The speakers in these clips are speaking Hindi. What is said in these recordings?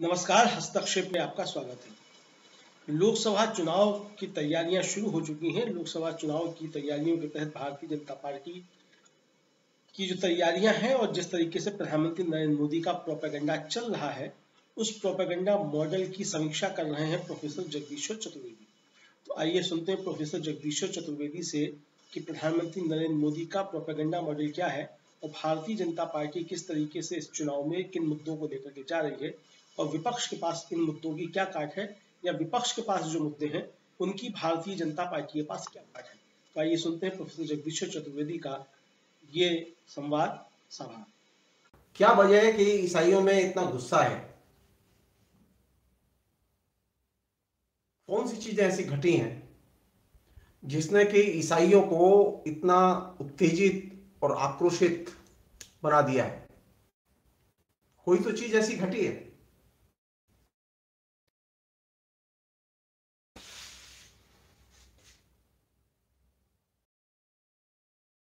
नमस्कार, हस्तक्षेप में आपका स्वागत है। लोकसभा चुनाव की तैयारियां शुरू हो चुकी हैं। लोकसभा चुनाव की तैयारियों के तहत भारतीय जनता पार्टी की जो तैयारियां हैं और जिस तरीके से प्रधानमंत्री नरेंद्र मोदी का प्रोपेगेंडा चल रहा है, उस प्रोपेगेंडा मॉडल की समीक्षा कर रहे हैं प्रोफेसर जगदीश्वर चतुर्वेदी। तो आइए सुनते हैं प्रोफेसर जगदीश्वर चतुर्वेदी से कि प्रधानमंत्री नरेंद्र मोदी का प्रोपेगेंडा मॉडल क्या है और भारतीय जनता पार्टी किस तरीके से इस चुनाव में किन मुद्दों को लेकर के जा रही है और विपक्ष के पास इन मुद्दों की क्या काट है, या विपक्ष के पास जो मुद्दे हैं उनकी भारतीय जनता पार्टी के पास क्या काट है। तो आइए सुनते हैं प्रोफेसर जगदीश्वर चतुर्वेदी का ये संवाद सभा। क्या वजह है कि ईसाइयों में इतना गुस्सा है? कौन सी चीजें ऐसी घटी हैं जिसने कि ईसाइयों को इतना उत्तेजित और आक्रोशित बना दिया है? कोई तो चीज ऐसी घटी है।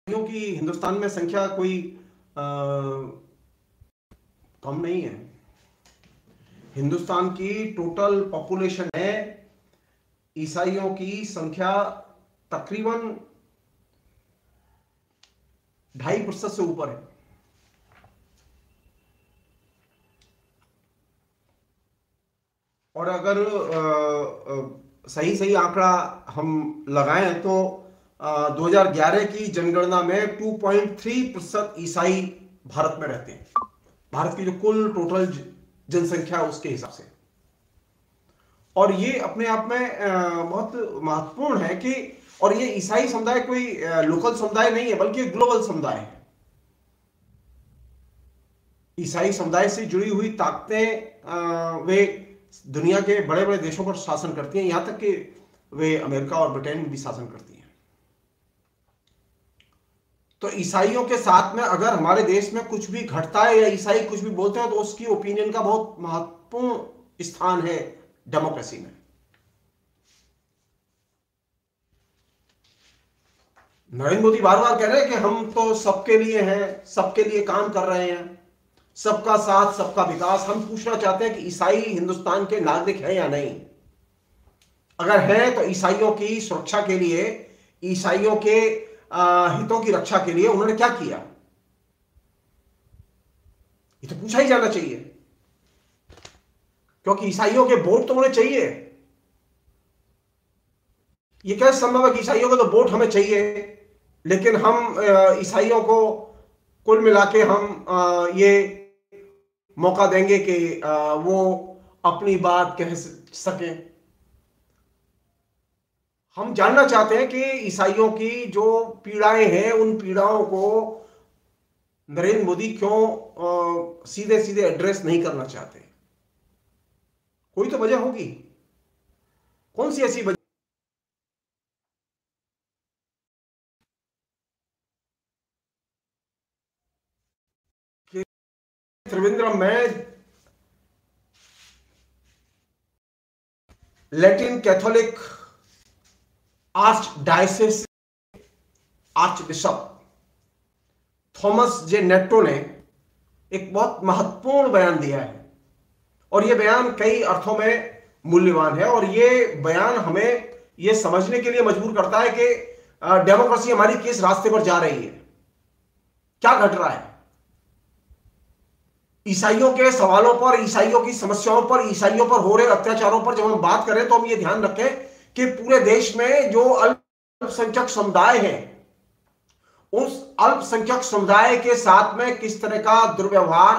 क्योंकि हिंदुस्तान में संख्या कोई कम नहीं है। हिंदुस्तान की टोटल पॉपुलेशन है, ईसाइयों की संख्या तकरीबन 2.5% से ऊपर है। और अगर सही आंकड़ा हम लगाएं तो 2011 की जनगणना में 2.3% ईसाई भारत में रहते हैं। भारत की जो कुल टोटल जनसंख्या उसके हिसाब से। और ये अपने आप में बहुत महत्वपूर्ण है कि, और ये ईसाई समुदाय कोई लोकल समुदाय नहीं है बल्कि ग्लोबल समुदाय है। ईसाई समुदाय से जुड़ी हुई ताकतें वे दुनिया के बड़े बड़े देशों पर शासन करती हैं, यहां तक कि वे अमेरिका और ब्रिटेन में भी शासन करती हैं। तो ईसाइयों के साथ में अगर हमारे देश में कुछ भी घटता है या ईसाई कुछ भी बोलते हैं तो उसकी ओपिनियन का बहुत महत्वपूर्ण स्थान है डेमोक्रेसी में। नरेंद्र मोदी बार बार कह रहे हैं कि हम तो सबके लिए हैं, सबके लिए काम कर रहे हैं, सबका साथ सबका विकास। हम पूछना चाहते हैं कि ईसाई हिंदुस्तान के नागरिक हैं या नहीं। अगर हैं तो ईसाइयों की सुरक्षा के लिए, ईसाइयों के हितों की रक्षा के लिए उन्होंने क्या किया, ये तो पूछा ही जाना चाहिए। क्योंकि ईसाइयों के वोट तो उन्हें चाहिए। ये कैसे संभव है कि ईसाइयों को तो वोट हमें चाहिए, लेकिन हम ईसाइयों को कुल मिला के हम ये मौका देंगे कि वो अपनी बात कह सकें। हम जानना चाहते हैं कि ईसाइयों की जो पीड़ाएं हैं उन पीड़ाओं को नरेंद्र मोदी क्यों सीधे सीधे एड्रेस नहीं करना चाहते। कोई तो वजह होगी। कौन सी ऐसी वजह? त्रिवेंद्रम में Latin Catholic arch diocese arch bishop Thomas J NATO ने एक बहुत महत्वपूर्ण बयान दिया है, और यह बयान कई अर्थों में मूल्यवान है। और यह बयान हमें यह समझने के लिए मजबूर करता है कि डेमोक्रेसी हमारी किस रास्ते पर जा रही है, क्या घट रहा है। ईसाइयों के सवालों पर, ईसाइयों की समस्याओं पर, ईसाइयों पर हो रहे अत्याचारों पर जब हम बात करें तो हम ये ध्यान रखें कि पूरे देश में जो अल्पसंख्यक समुदाय है, उस अल्पसंख्यक समुदाय के साथ में किस तरह का दुर्व्यवहार,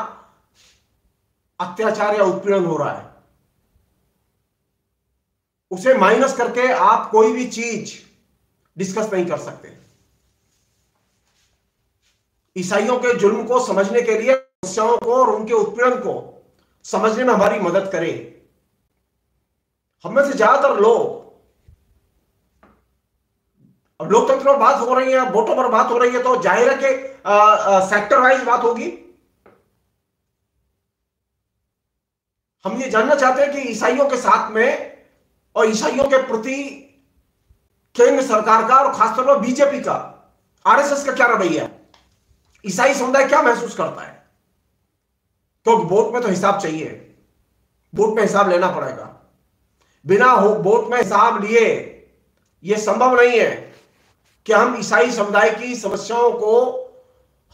अत्याचार या उत्पीड़न हो रहा है, उसे माइनस करके आप कोई भी चीज डिस्कस नहीं कर सकते। ईसाइयों के जुल्म को समझने के लिए, समस्याओं को और उनके उत्पीड़न को समझने में हमारी मदद करे। हम में से ज्यादातर लोग, अब लोकतंत्र पर बात हो रही है, वोटों पर बात हो रही है, तो जाहिर है कि सेक्टर वाइज बात होगी। हम ये जानना चाहते हैं कि ईसाइयों के साथ में और ईसाइयों के प्रति केंद्र सरकार का और खासतौर पर बीजेपी का, आरएसएस का क्या रवैया है। ईसाई समुदाय क्या महसूस करता है? क्योंकि वोट में तो हिसाब चाहिए। वोट में हिसाब लेना पड़ेगा। बिना वोट में हिसाब लिए यह संभव नहीं है कि हम ईसाई समुदाय की समस्याओं को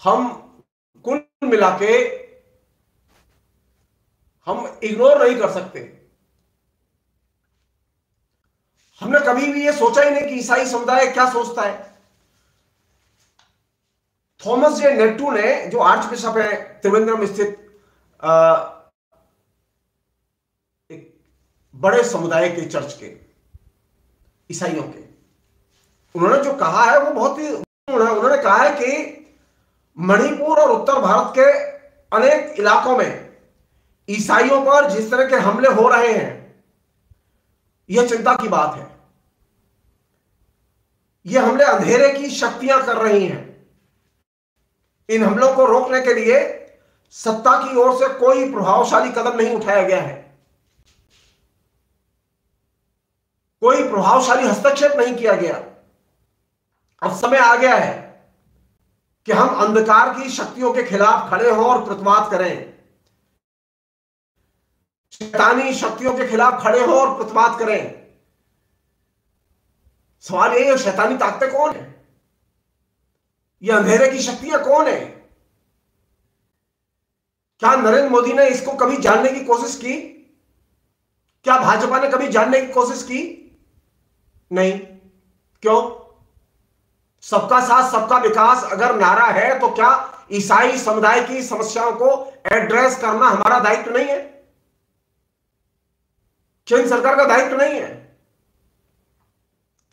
हम कुल मिला के हम इग्नोर नहीं कर सकते। हमने कभी भी यह सोचा ही नहीं कि ईसाई समुदाय क्या सोचता है। थॉमस जे नेट्टू ने, जो आर्च बिशप है त्रिवेंद्रम स्थित एक बड़े समुदाय के चर्च के, ईसाइयों के, उन्होंने जो कहा है वो बहुत ही, उन्होंने कहा है कि मणिपुर और उत्तर भारत के अनेक इलाकों में ईसाइयों पर जिस तरह के हमले हो रहे हैं, यह चिंता की बात है। यह हमले अंधेरे की शक्तियां कर रही हैं। इन हमलों को रोकने के लिए सत्ता की ओर से कोई प्रभावशाली कदम नहीं उठाया गया है, कोई प्रभावशाली हस्तक्षेप नहीं किया गया। अब समय आ गया है कि हम अंधकार की शक्तियों के खिलाफ खड़े हों और प्रतिवाद करें, शैतानी शक्तियों के खिलाफ खड़े हों और प्रतिवाद करें। सवाल यही है, शैतानी ताकतें कौन है? ये अंधेरे की शक्तियां कौन है? क्या नरेंद्र मोदी ने इसको कभी जानने की कोशिश की? क्या भाजपा ने कभी जानने की कोशिश की? नहीं। क्यों? सबका साथ सबका विकास अगर नारा है तो क्या ईसाई समुदाय की समस्याओं को एड्रेस करना हमारा दायित्व नहीं है? केंद्र सरकार का दायित्व नहीं है?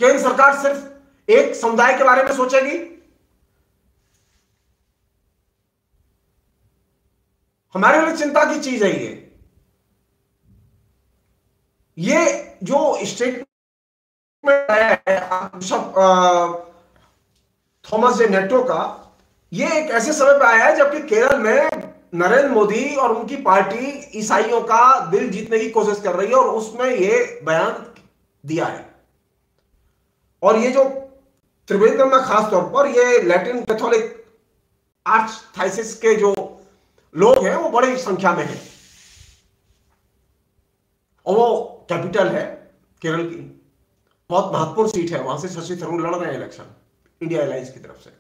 केंद्र सरकार सिर्फ एक समुदाय के बारे में सोचेगी? हमारे लिए चिंता की चीज है ये जो स्टेटमेंट आया है थॉमस जे नेट्टो का, ये एक ऐसे समय पर आया है जबकि केरल में नरेंद्र मोदी और उनकी पार्टी ईसाइयों का दिल जीतने की कोशिश कर रही है और उसमें ये बयान दिया है। और ये जो त्रिवेंद्रम में खासतौर पर ये लैटिन कैथोलिक आर्चडायोसीस के जो लोग हैं वो बड़ी संख्या में हैं और वो कैपिटल है केरल की, बहुत महत्वपूर्ण सीट है, वहां से शशि थरूर लड़ रहे हैं इलेक्शन इंडिया अलायंस की तरफ से।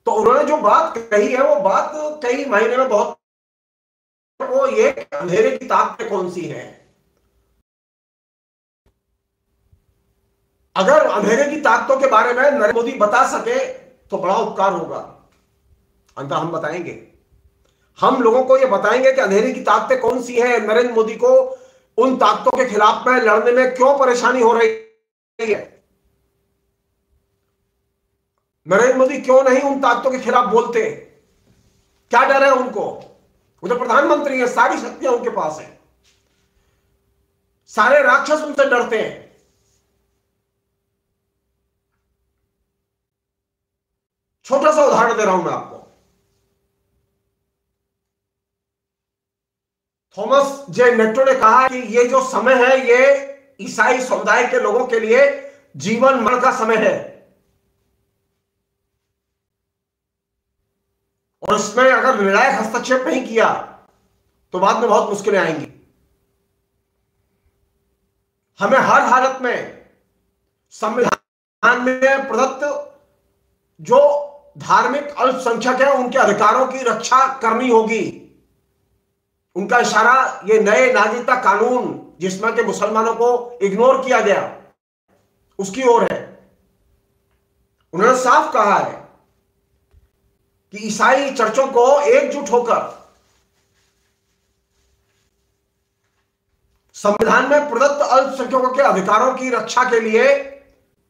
तो उन्होंने जो बात कही है वो बात कई महीने में बहुत, वो ये अंधेरे की ताकतें कौन सी है। अगर अंधेरे की ताकतों के बारे में नरेंद्र मोदी बता सके तो बड़ा उपकार होगा। अंततः हम बताएंगे, हम लोगों को यह बताएंगे कि अंधेरे की ताकतें कौन सी है, नरेंद्र मोदी को उन ताकतों के खिलाफ में लड़ने में क्यों परेशानी हो रही है, नरेंद्र मोदी क्यों नहीं उन ताकतों के खिलाफ बोलते, क्या डर है उनको? वो तो प्रधानमंत्री है, सारी शक्तियां उनके पास है, सारे राक्षस उनसे डरते हैं। छोटा सा उदाहरण दे रहा हूं मैं आपको। थॉमस जे नेट्टो ने कहा कि ये जो समय है ये ईसाई समुदाय के लोगों के लिए जीवन मरण का समय है और इसमें अगर निर्णायक हस्तक्षेप नहीं किया तो बाद में बहुत मुश्किलें आएंगी। हमें हर हालत में संविधान में प्रदत्त जो धार्मिक अल्पसंख्यक है उनके अधिकारों की रक्षा करनी होगी। उनका इशारा ये नए नागरिकता कानून जिसमें के मुसलमानों को इग्नोर किया गया उसकी ओर है। उन्होंने साफ कहा है कि ईसाई चर्चों को एकजुट होकर संविधान में प्रदत्त अल्पसंख्यकों के अधिकारों की रक्षा के लिए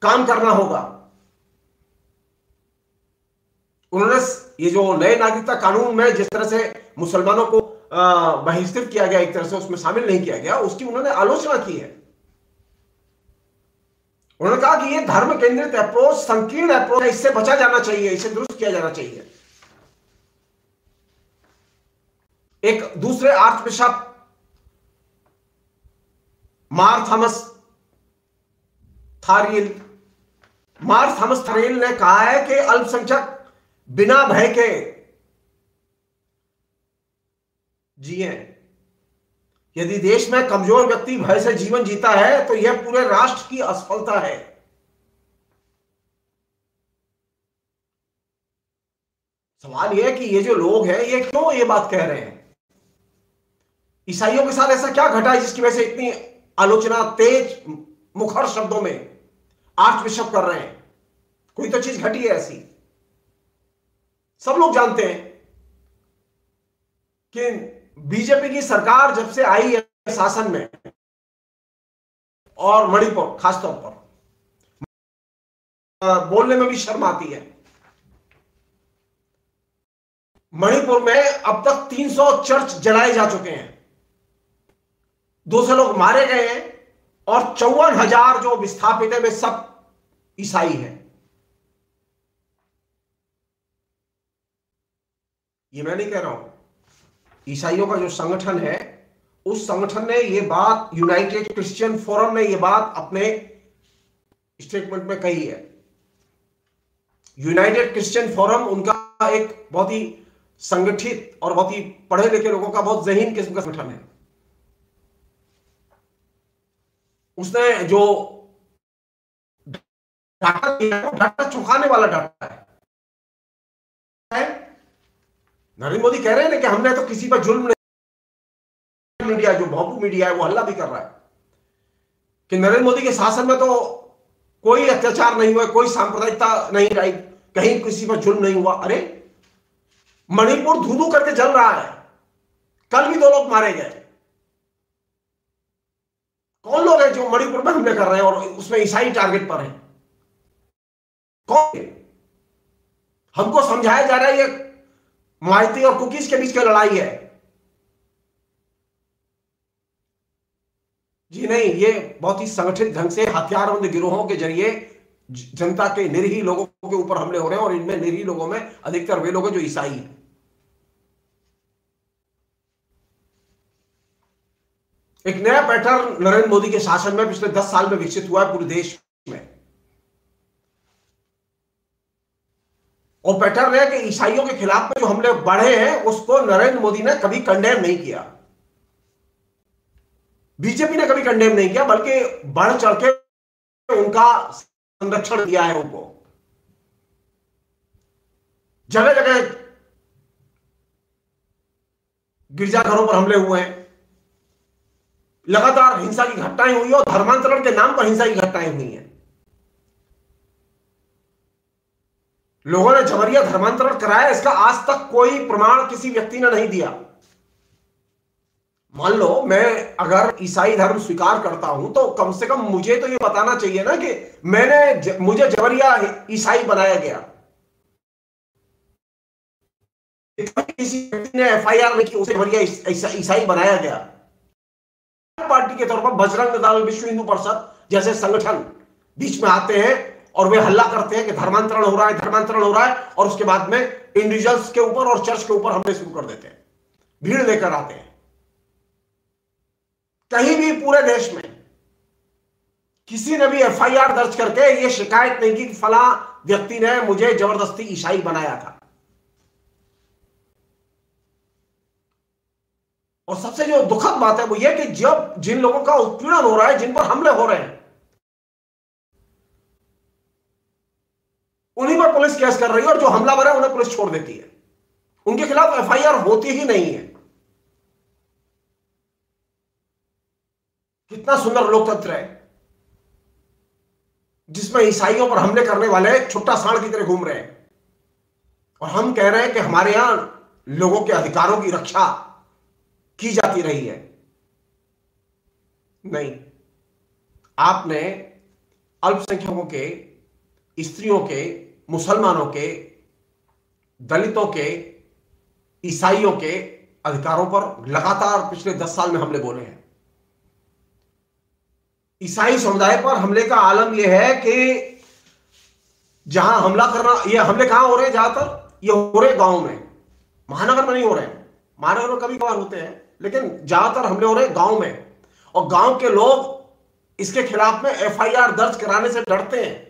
काम करना होगा। उन्होंने ये जो नए नागरिकता कानून में जिस तरह से मुसलमानों को बहिष्कृत किया गया, एक तरह से उसमें शामिल नहीं किया गया, उसकी उन्होंने आलोचना की है। उन्होंने कहा कि ये धर्म केंद्रित अप्रोच संकीर्ण अप्रोच है, इससे बचा जाना चाहिए, इसे दुरुस्त किया जाना चाहिए। एक दूसरे आर्च बिशप मार थॉमस थारियल ने कहा है कि अल्पसंख्यक बिना भय के जिए, यदि देश में कमजोर व्यक्ति भय से जीवन जीता है तो यह पूरे राष्ट्र की असफलता है। सवाल यह है कि ये जो लोग हैं ये क्यों ये बात कह रहे हैं? ईसाइयों के साथ ऐसा क्या घटा है जिसकी वजह से इतनी आलोचना तेज मुखर शब्दों में आर्च बिशप कर रहे हैं? कोई तो चीज घटी है ऐसी। सब लोग जानते हैं कि बीजेपी की सरकार जब से आई है शासन में, और मणिपुर खासतौर पर बोलने में भी शर्म आती है, मणिपुर में अब तक 300 चर्च जलाए जा चुके हैं, 200 लोग मारे गए हैं, और 54,000 जो विस्थापित है वे सब ईसाई हैं। ये मैं नहीं कह रहा हूं, ईसाइयों का जो संगठन है उस संगठन ने ये बात, यूनाइटेड क्रिश्चियन फोरम ने ये बात अपने स्टेटमेंट में कही है। यूनाइटेड क्रिश्चियन फोरम उनका एक बहुत ही संगठित और बहुत ही पढ़े लिखे लोगों का बहुत ज़हीन किस्म का संगठन है। उसने जो डाटा दिया है, डाटा चौंकाने वाला डाटा है। नरेंद्र मोदी कह रहे हैं ना कि हमने तो किसी पर जुल्म नहीं, मीडिया जो भोंपू मीडिया है वो हल्ला भी कर रहा है कि नरेंद्र मोदी के शासन में तो कोई अत्याचार नहीं हुआ, कोई सांप्रदायिकता नहीं आई, कहीं किसी पर जुल्म नहीं हुआ। अरे मणिपुर धू-धू करके जल रहा है, कल भी 2 लोग मारे गए। कौन लोग हैं जो मणिपुर में हमले कर रहे हैं और उसमें ईसाई टारगेट पर हैं? कौन? हमको समझाया जा रहा है ये माइती और कुकीज के बीच की लड़ाई है। जी नहीं, ये बहुत ही संगठित ढंग से हथियारबंद गिरोहों के जरिए जनता के निरीह लोगों के ऊपर हमले हो रहे हैं, और इनमें निरीह लोगों में अधिकतर वे लोग हैं जो ईसाई हैं। एक नया पैटर्न नरेंद्र मोदी के शासन में पिछले 10 साल में विकसित हुआ है पूरे देश में। और पैटर्न है कि ईसाइयों के खिलाफ में जो हमले बढ़े हैं उसको नरेंद्र मोदी ने कभी कंडेम नहीं किया, बीजेपी ने कभी कंडेम नहीं किया, बल्कि बढ़ चढ़ के उनका संरक्षण दिया है। उनको जगह जगह गिरजाघरों पर हमले हुए हैं, लगातार हिंसा की घटनाएं हुई है, और धर्मांतरण के नाम पर हिंसा की घटनाएं हुई हैं। लोगों ने जबरिया धर्मांतरण कराया, इसका आज तक कोई प्रमाण किसी व्यक्ति ने नहीं दिया। मान लो मैं अगर ईसाई धर्म स्वीकार करता हूं तो कम से कम मुझे तो ये बताना चाहिए ना कि मुझे जबरिया ईसाई बनाया गया। किसी व्यक्ति ने एफआईआर नहीं की, उसे जबरिया ईसाई बनाया गया। पार्टी के तौर पर बजरंग दल, विश्व हिंदू परिषद जैसे संगठन बीच में आते हैं और वे हल्ला करते हैं कि धर्मांतरण हो रहा है, धर्मांतरण हो रहा है, और उसके बाद में इंडिविजुअल्स के ऊपर और चर्च के ऊपर हमले शुरू कर देते हैं, भीड़ लेकर आते हैं। कहीं भी पूरे देश में किसी ने भी एफआईआर दर्ज करके यह शिकायत नहीं की कि फला व्यक्ति ने मुझे जबरदस्ती ईसाई बनाया था। और सबसे जो दुखद बात है वो यह कि जब जिन लोगों का उत्पीड़न हो रहा है, जिन पर हमले हो रहे हैं, उन्हीं पर पुलिस केस कर रही है, और जो हमलावर है उन्हें पुलिस छोड़ देती है, उनके खिलाफ एफआईआर होती ही नहीं है। कितना सुंदर लोकतंत्र है जिसमें ईसाइयों पर हमले करने वाले छुट्टा सांड की तरह घूम रहे हैं, और हम कह रहे हैं कि हमारे यहां लोगों के अधिकारों की रक्षा की जाती रही है। नहीं, आपने अल्पसंख्यकों के, स्त्रियों के, मुसलमानों के, दलितों के, ईसाइयों के अधिकारों पर लगातार पिछले 10 साल में हमले बोले हैं। ईसाई समुदाय पर हमले का आलम यह है कि जहां हमला करना, ये हमले कहां हो रहे हैं? ज्यादातर ये हो रहे गांव में, महानगर में नहीं हो रहे हैं। महानगर में कभी कभार होते हैं, लेकिन ज्यादातर हमले हो रहे हैं गांव में, और गांव के लोग इसके खिलाफ में एफआईआर दर्ज कराने से डरते हैं।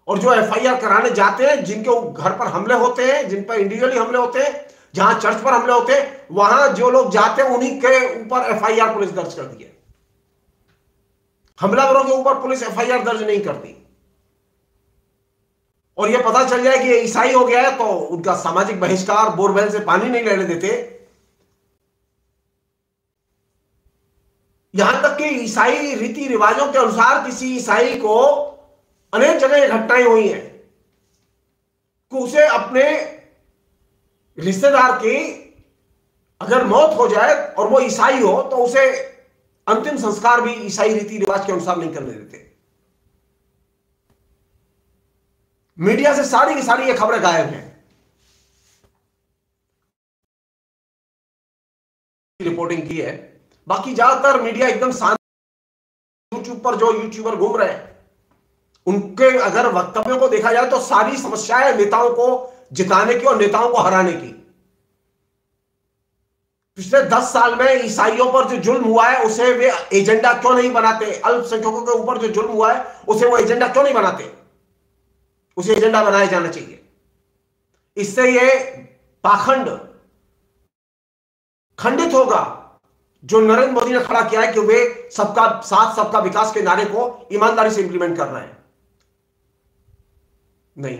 और जो एफआईआर कराने जाते हैं, जिनके घर पर हमले होते हैं, जिन पर इंडिविजुअली हमले होते हैं, जहां चर्च पर हमले होते वहां जो लोग जाते हैं उन्हीं के ऊपर एफआईआर पुलिस दर्ज कर दी है। हमलावरों के ऊपर पुलिस एफआईआर दर्ज नहीं करती। और यह पता चल जाए कि ये ईसाई हो गया है तो उनका सामाजिक बहिष्कार, बोरवेल से पानी नहीं लेने देते। यहां तक कि ईसाई रीति रिवाजों के अनुसार किसी ईसाई को अनेक जगह घटनाएं हुई हैं कि उसे अपने रिश्तेदार की अगर मौत हो जाए और वो ईसाई हो तो उसे अंतिम संस्कार भी ईसाई रीति रिवाज के अनुसार नहीं करने देते। मीडिया से सारी की सारी ये खबरें गायब हैं। रिपोर्टिंग की है, बाकी ज्यादातर मीडिया एकदम शांत। यूट्यूब पर जो यूट्यूबर घूम रहे हैं उनके अगर वक्तव्यों को देखा जाए तो सारी समस्याएं नेताओं को जिताने की और नेताओं को हराने की। पिछले 10 साल में ईसाइयों पर जो जुल्म हुआ है उसे वे एजेंडा क्यों नहीं बनाते? अल्पसंख्यकों के ऊपर जो जुल्म हुआ है उसे वो एजेंडा क्यों नहीं बनाते? उसे एजेंडा बनाया जाना चाहिए। इससे ये पाखंड खंडित होगा जो नरेंद्र मोदी ने खड़ा किया है कि वे सबका साथ सबका विकास के नारे को ईमानदारी से इंप्लीमेंट कर रहे हैं। नहीं,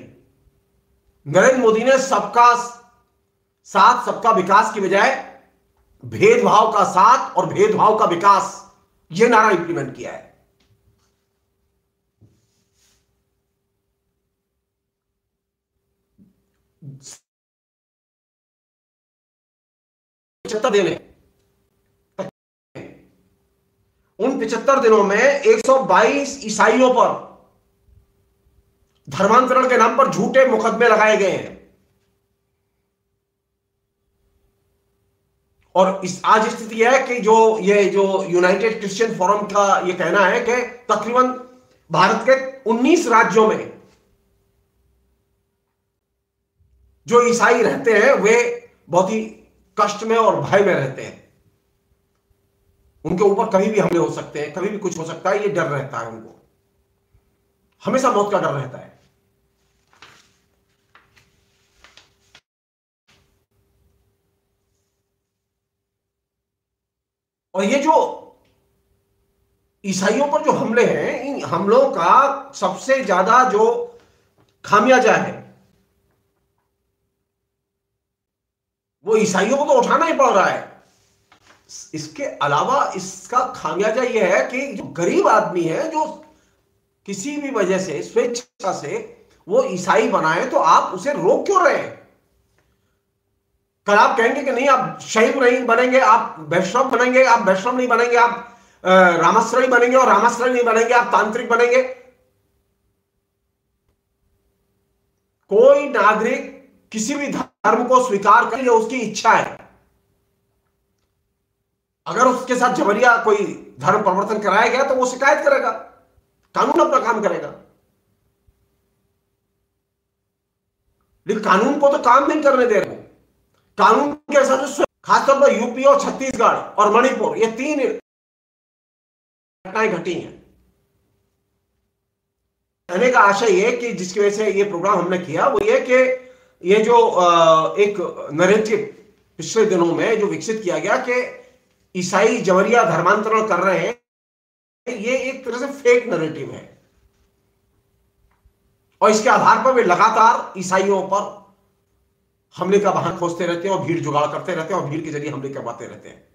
नरेंद्र मोदी ने सबका साथ सबका विकास की बजाय भेदभाव का साथ और भेदभाव का विकास यह नारा इंप्लीमेंट किया है। उन 75 दिनों में 122 ईसाइयों पर धर्मांतरण के नाम पर झूठे मुकदमे लगाए गए हैं। और इस आज स्थिति है कि जो यूनाइटेड क्रिश्चियन फोरम का ये कहना है कि तकरीबन भारत के 19 राज्यों में जो ईसाई रहते हैं वे बहुत ही कष्ट में और भय में रहते हैं। उनके ऊपर कभी भी हमले हो सकते हैं, कभी भी कुछ हो सकता है, ये डर रहता है उनको, हमेशा मौत का डर रहता है। और ये जो ईसाइयों पर जो हमले हैं, इन हमलों का सबसे ज्यादा जो खामियाजा है वो ईसाइयों को तो उठाना ही पड़ रहा है। इसके अलावा इसका खामियाजा यह है कि जो गरीब आदमी है जो किसी भी वजह से स्वेच्छा से वो ईसाई बनाए तो आप उसे रोक क्यों रहे हैं? कल आप कहेंगे कि नहीं आप शैव नहीं बनेंगे, आप वैष्णव बनेंगे, आप वैष्णव नहीं बनेंगे, आप रामाश्रयी बनेंगे, और रामाश्रयी नहीं बनेंगे आप तांत्रिक बनेंगे। कोई नागरिक किसी भी धर्म को स्वीकार करे, उसकी इच्छा है। अगर उसके साथ जबरिया कोई धर्म परिवर्तन कराया गया तो वो शिकायत करेगा, कानून अपना काम करेगा। लेकिन कानून को तो काम नहीं करने दे रहे। कानून के साथ खासतौर पर यूपी और छत्तीसगढ़ और मणिपुर, ये 3 घटनाएं घटी हैं। कहने का आशय ये कि जिसकी वजह से ये प्रोग्राम हमने किया वो ये कि ये जो एक नैरेटिव पिछले दिनों में जो विकसित किया गया कि ईसाई जबरिया धर्मांतरण कर रहे हैं, ये एक तरह से फेक नैरेटिव है। और इसके आधार पर वे लगातार ईसाइयों पर हमले का बहाना खोजते रहते हैं और भीड़ जुगाड़ करते रहते हैं और भीड़ के जरिए हमले करवाते रहते हैं।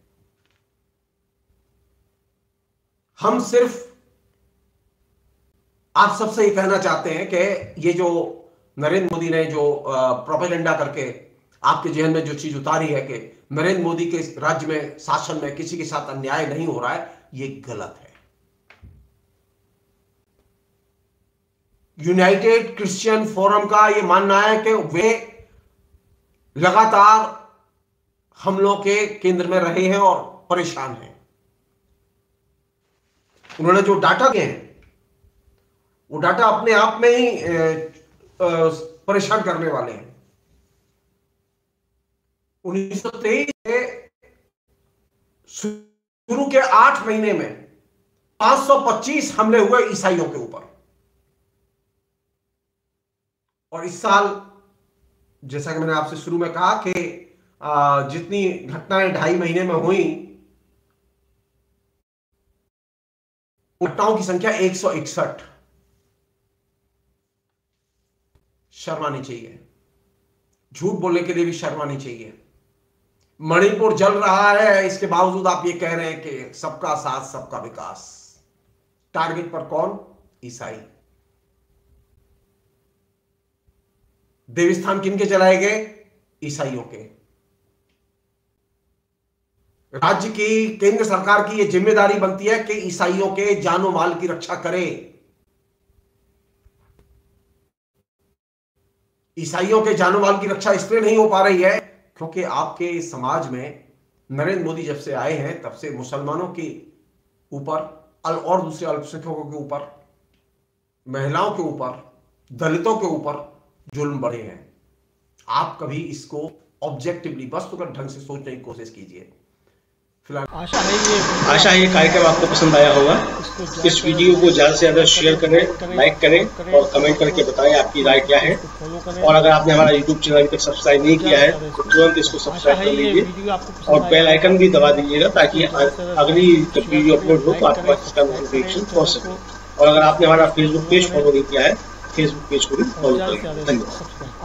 हम सिर्फ आप सबसे ये कहना चाहते हैं कि ये जो नरेंद्र मोदी ने जो प्रोपेगेंडा करके आपके जहन में जो चीज उतारी है कि नरेंद्र मोदी के राज्य में शासन में किसी के साथ अन्याय नहीं हो रहा है, ये गलत है। यूनाइटेड क्रिश्चियन फोरम का यह मानना है कि वे लगातार हमलों के केंद्र में रहे हैं और परेशान हैं। उन्होंने जो डाटा दिए हैं वो डाटा अपने आप में ही परेशान करने वाले हैं। 1923 से शुरू के 8 महीने में 525 हमले हुए ईसाइयों के ऊपर। और इस साल जैसा कि मैंने आपसे शुरू में कहा कि जितनी घटनाएं 2.5 महीने में हुई, घटनाओं की संख्या 161। शर्म आनी चाहिए, झूठ बोलने के लिए भी शर्म आनी चाहिए। मणिपुर जल रहा है, इसके बावजूद आप ये कह रहे हैं कि सबका साथ सबका विकास। टारगेट पर कौन? ईसाई। देवस्थान किनके जलाए गए? ईसाइयों के। राज्य की, केंद्र सरकार की यह जिम्मेदारी बनती है कि ईसाइयों के जानो माल की रक्षा करे। ईसाइयों के जानो माल की रक्षा इसलिए नहीं हो पा रही है क्योंकि आपके समाज में नरेंद्र मोदी जब से आए हैं तब से मुसलमानों के ऊपर और दूसरे अल्पसंख्यकों के ऊपर, महिलाओं के ऊपर, दलितों के ऊपर जुल्म बढ़े हैं। आप कभी इसको ऑब्जेक्टिवली, वस्तुगत ढंग से सोचने की कोशिश कीजिए। आशा है ये कार्यक्रम आपको पसंद आया होगा। इस वीडियो को ज्यादा से ज्यादा शेयर करें, लाइक करें और कमेंट करके बताएं आपकी राय क्या है। और अगर आपने हमारा यूट्यूब चैनल अभी तक सब्सक्राइब नहीं किया है तो तुरंत इसको सब्सक्राइब कर लीजिए और बेल आइकन भी दबा दीजिएगा ताकि अगली जब वीडियो अपलोड हो तो आपके पास इसका नोटिफिकेशन पहुंच सके। और अगर आपने हमारा फेसबुक पेज फॉलो नहीं किया है, फेसबुक पेज को भी फॉलो करें। धन्यवाद।